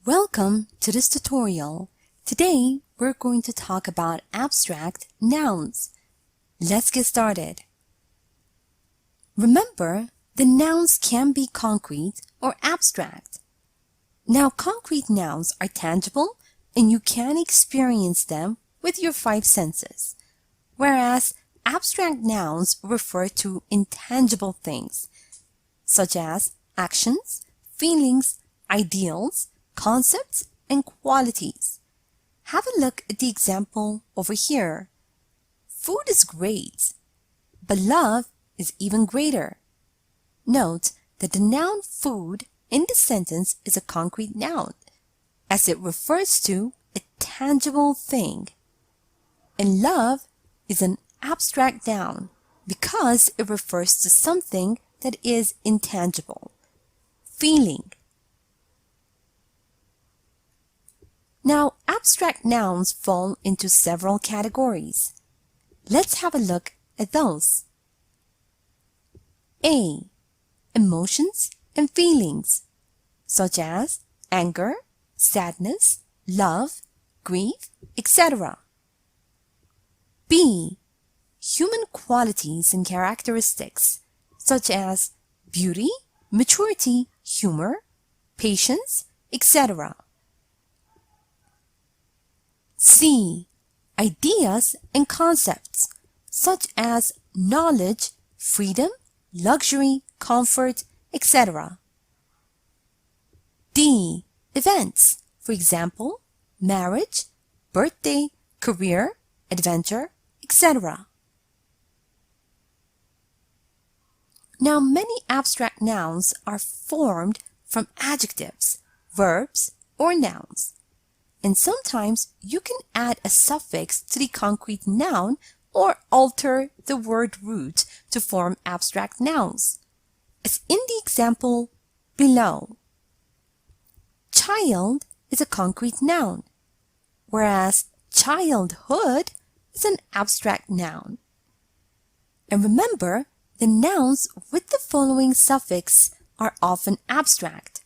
Welcome to this tutorial. Today, we're going to talk about abstract nouns. Let's get started. Remember, the nouns can be concrete or abstract. Now, concrete nouns are tangible and you can experience them with your five senses, whereas abstract nouns refer to intangible things, such as actions, feelings, ideals, concepts, and qualities. Have a look at the example over here. Food is great, but love is even greater. Note that the noun food in the sentence is a concrete noun, as it refers to a tangible thing. And love is an abstract noun because it refers to something that is intangible. Feeling. Now, abstract nouns fall into several categories. Let's have a look at those. A. Emotions and feelings, such as anger, sadness, love, grief, etc. B. Human qualities and characteristics, such as beauty, maturity, humor, patience, etc. C. Ideas and concepts, such as knowledge, freedom, luxury, comfort, etc. D. Events, for example, marriage, birthday, career, adventure, etc. Now, many abstract nouns are formed from adjectives, verbs, or nouns. And sometimes you can add a suffix to the concrete noun or alter the word root to form abstract nouns, as in the example below. Child is a concrete noun, whereas childhood is an abstract noun. And remember, the nouns with the following suffix are often abstract.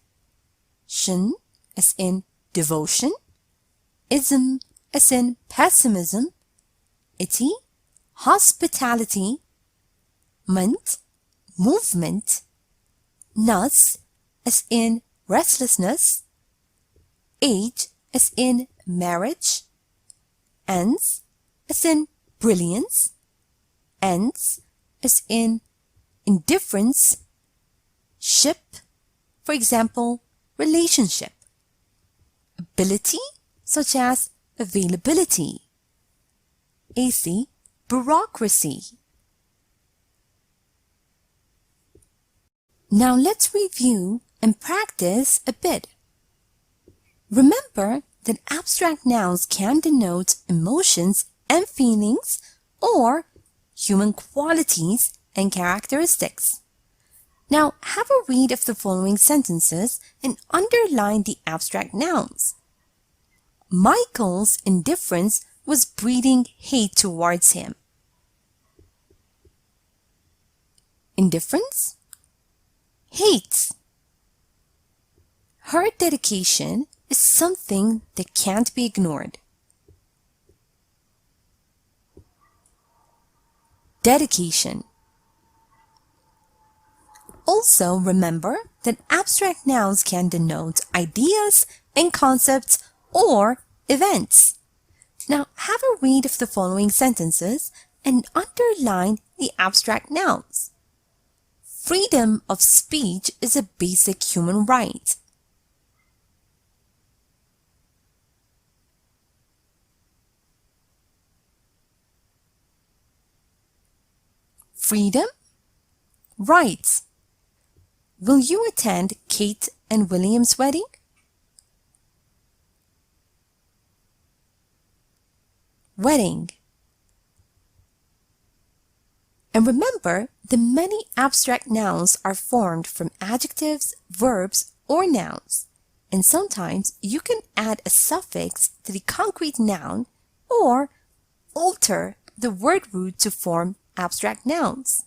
Shin, as in devotion, ism, as in pessimism, ity, hospitality, ment, movement, nas, as in restlessness, age, as in marriage, ens, as in brilliance, ens, as in indifference, ship, for example, relationship, ability, such as availability, AC, bureaucracy. Now let's review and practice a bit. Remember that abstract nouns can denote emotions and feelings or human qualities and characteristics. Now have a read of the following sentences and underline the abstract nouns. Michael's indifference was breeding hate towards him. Indifference, hate. Her dedication is something that can't be ignored. Dedication. Also remember that abstract nouns can denote ideas and concepts or events. Now have a read of the following sentences and underline the abstract nouns. Freedom of speech is a basic human right. Freedom, rights. Will you attend Kate and William's wedding? Wedding. And remember, the many abstract nouns are formed from adjectives, verbs, or nouns. And sometimes you can add a suffix to the concrete noun or alter the word root to form abstract nouns.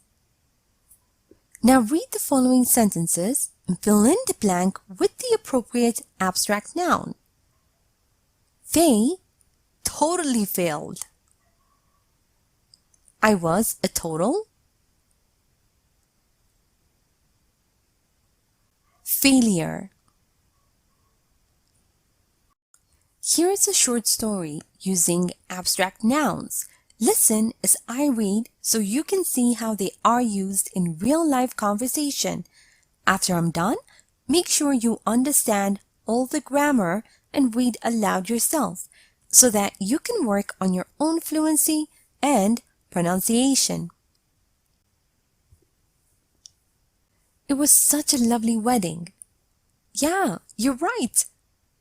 Now read the following sentences and fill in the blank with the appropriate abstract noun. They totally failed. I was a total failure. Here is a short story using abstract nouns. Listen as I read so you can see how they are used in real-life conversation. After I'm done, make sure you understand all the grammar and read aloud yourself so that you can work on your own fluency and pronunciation. It was such a lovely wedding. Yeah, you're right.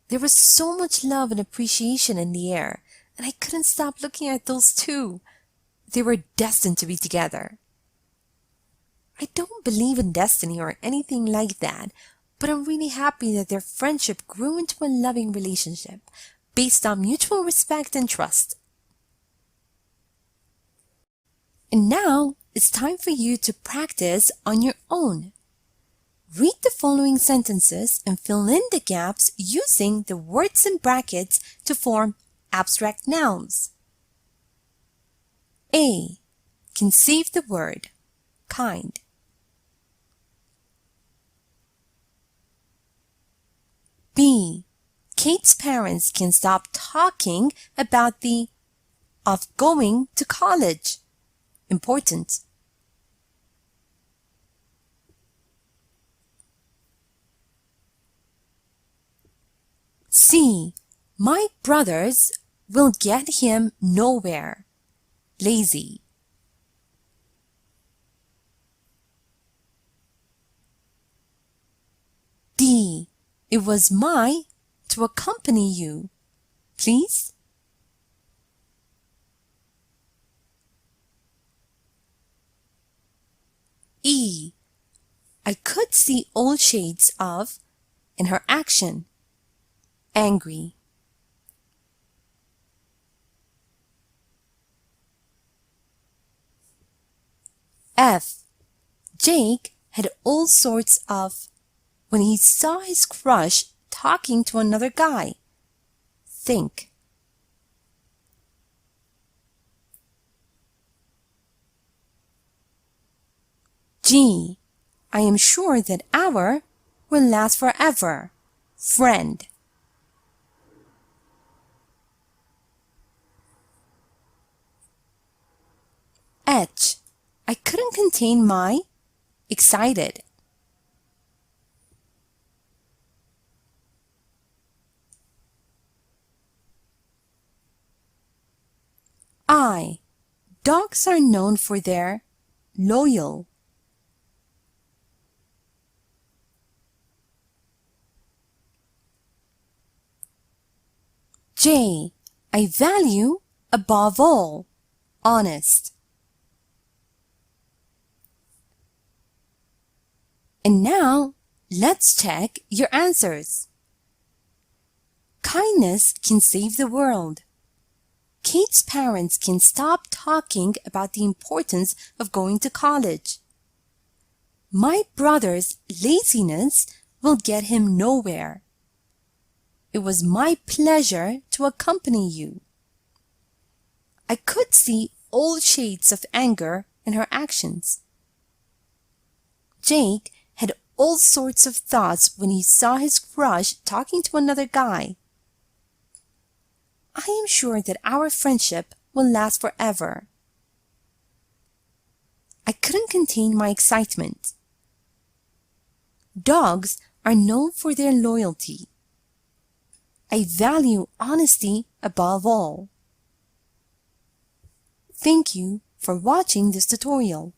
There was so much love and appreciation in the air, and I couldn't stop looking at those two. They were destined to be together. I don't believe in destiny or anything like that, but I'm really happy that their friendship grew into a loving relationship based on mutual respect and trust. And now it's time for you to practice on your own. Read the following sentences and fill in the gaps using the words in brackets to form abstract nouns. A. Conceive the word kind. B. Kate's parents can stop talking about the of going to college. Important. C. My brothers will get him nowhere. Lazy. D. It was my to accompany you. Please? E. I could see all shades of in her action. Angry. F. Jake had all sorts of when he saw his crush talking to another guy. Think. G. I am sure that our will last forever. Friend. H. I couldn't contain my excited. I. Dogs are known for their loyal. J. I value above all honest. And now, let's check your answers. Kindness can save the world. Kate's parents can stop talking about the importance of going to college. My brother's laziness will get him nowhere. It was my pleasure to accompany you. I could see all shades of anger in her actions. Jake had all sorts of thoughts when he saw his crush talking to another guy. I am sure that our friendship will last forever. I couldn't contain my excitement. Dogs are known for their loyalty. I value honesty above all. Thank you for watching this tutorial.